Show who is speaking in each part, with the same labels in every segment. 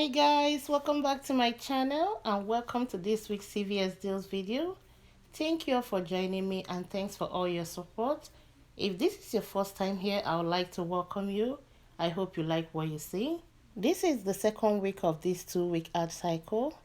Speaker 1: Hey guys, welcome back to my channel and welcome to this week's CVS deals video. Thank you all for joining me and thanks for all your support. If this is your first time here, I would like to welcome you. I hope you like what you see. This is the second week of this 2-week ad cycle.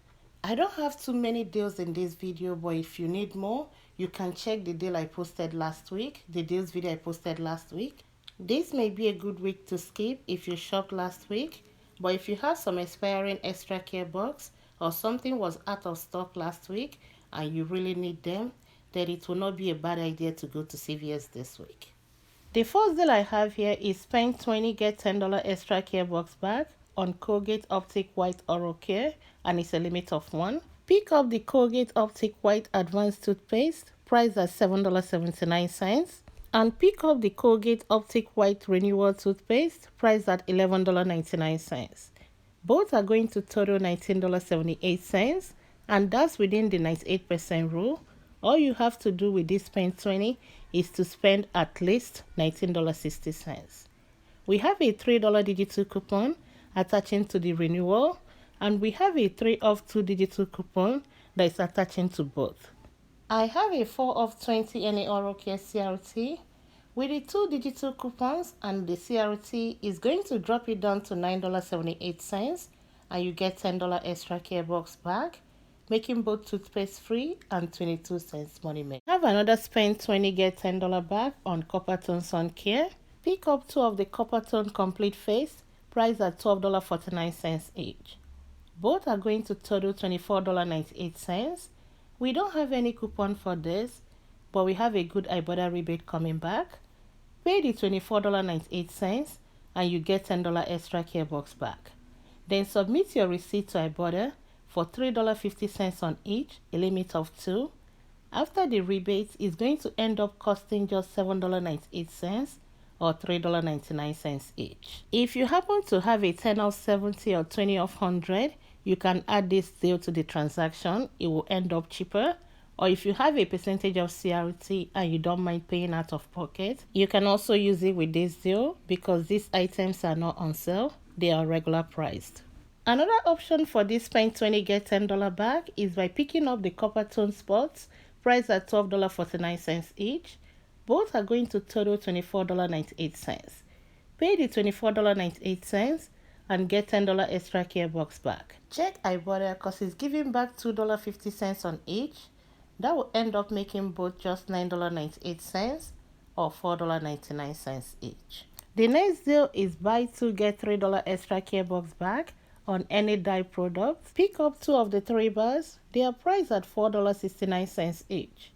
Speaker 1: I don't have too many deals in this video, but if you need more, you can check the deal I posted last week, the deals video I posted last week. This may be a good week to skip if you shopped last week, but if you have some expiring extra care box or something was out of stock last week and you really need them, then it will not be a bad idea to go to CVS this week. The first deal I have here is spend $20 get $10 extra care box bag on Colgate Optic White Oral Care, and it's a limit of 1. Pick up the Colgate Optic White Advanced Toothpaste, priced at $7.79. And pick up the Colgate Optic White Renewal Toothpaste, priced at $11.99. Both are going to total $19.78, and that's within the 98% rule. All you have to do with this spend 20 is to spend at least $19.60. We have a $3 digital coupon attaching to the renewal, and we have a 3 off 2 digital coupon that is attaching to both. I have a 4 off 20 NA Oral Care CRT with the 2 digital coupons, and the CRT is going to drop it down to $9.78, and you get $10 extra care box back, making both toothpaste free and 22 cents money made. Have another spend 20 get $10 back on Coppertone Sun Care. Pick up 2 of the Coppertone Complete Face, priced at $12.49 each. Both are going to total $24.98. We don't have any coupon for this, but we have a good Ibotta rebate coming back. Pay the $24.98 and you get $10 extra care box back. Then submit your receipt to Ibotta for $3.50 on each, a limit of 2. After the rebate, it's going to end up costing just $7.98 or $3.99 each. If you happen to have a 10 off 70 or 20 off 100, you can add this deal to the transaction. It will end up cheaper. Or if you have a percentage of CRT and you don't mind paying out of pocket, you can also use it with this deal because these items are not on sale. They are regular priced. Another option for this spend 20 get $10 bag is by picking up the Coppertone Spots, priced at $12.49 each. Both are going to total $24.98. Pay the $24.98 and get $10 extra care box back. Check Ibotta because it's giving back $2.50 on each. That will end up making both just $9.98 or $4.99 each. The next deal is buy 2 get $3 extra care box back on any dye products. Pick up 2 of the 3 bars. They are priced at $4.69 each.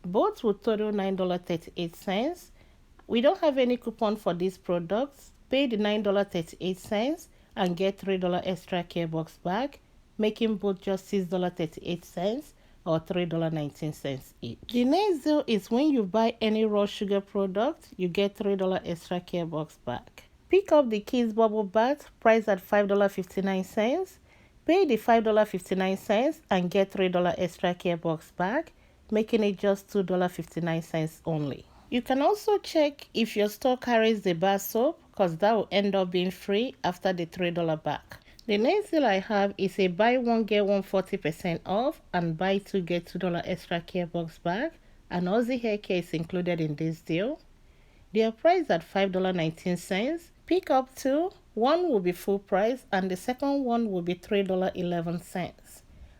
Speaker 1: Both will total $9.38. We don't have any coupon for these products. Pay the $9.38 and get $3 extra care box back, making both just $6.38 or $3.19 each. The next deal is when you buy any raw sugar product, you get $3 extra care box back. Pick up the Kids Bubble Bath, priced at $5.59. Pay the $5.59 and get $3 extra care box back, making it just $2.59 only. You can also check if your store carries the bar soap, because that will end up being free after the $3 back. The next deal I have is a buy 1 get 1 40% off and buy 2 get $2 extra care box back, and Aussie hair care is included in this deal. They are priced at $5.19. Pick up 2. One will be full price and the second one will be $3.11.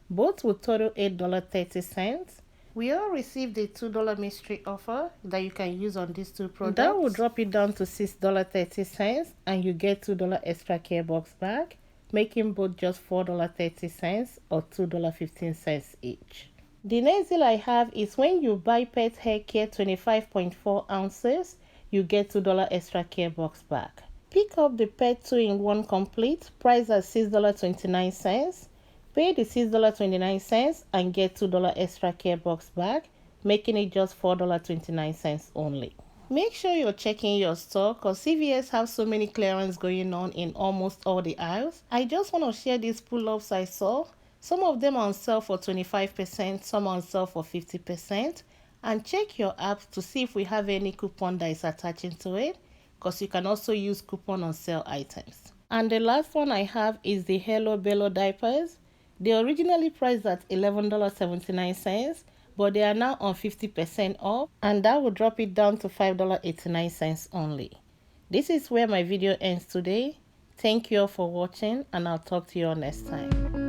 Speaker 1: Both will total $8.30. We all received a $2 mystery offer that you can use on these 2 products. That will drop it down to $6.30 and you get $2 extra care box back, making both just $4.30 or $2.15 each. The next deal I have is when you buy pet hair care 25.4 ounces, you get $2 extra care box back. Pick up the pet 2-in-1 complete, priced at $6.29. Pay the $6.29 and get $2 extra care box back, making it just $4.29 only. Make sure you're checking your store because CVS have so many clearance going on in almost all the aisles. I just want to share these pull-ups I saw. Some of them are on sale for 25%, some are on sale for 50%. And check your app to see if we have any coupon that is attaching to it, because you can also use coupon on sale items. And the last one I have is the Hello Bello diapers. They originally priced at $11.79, but they are now on 50% off, and that will drop it down to $5.89 only. This is where my video ends today. Thank you all for watching, and I'll talk to you all next time.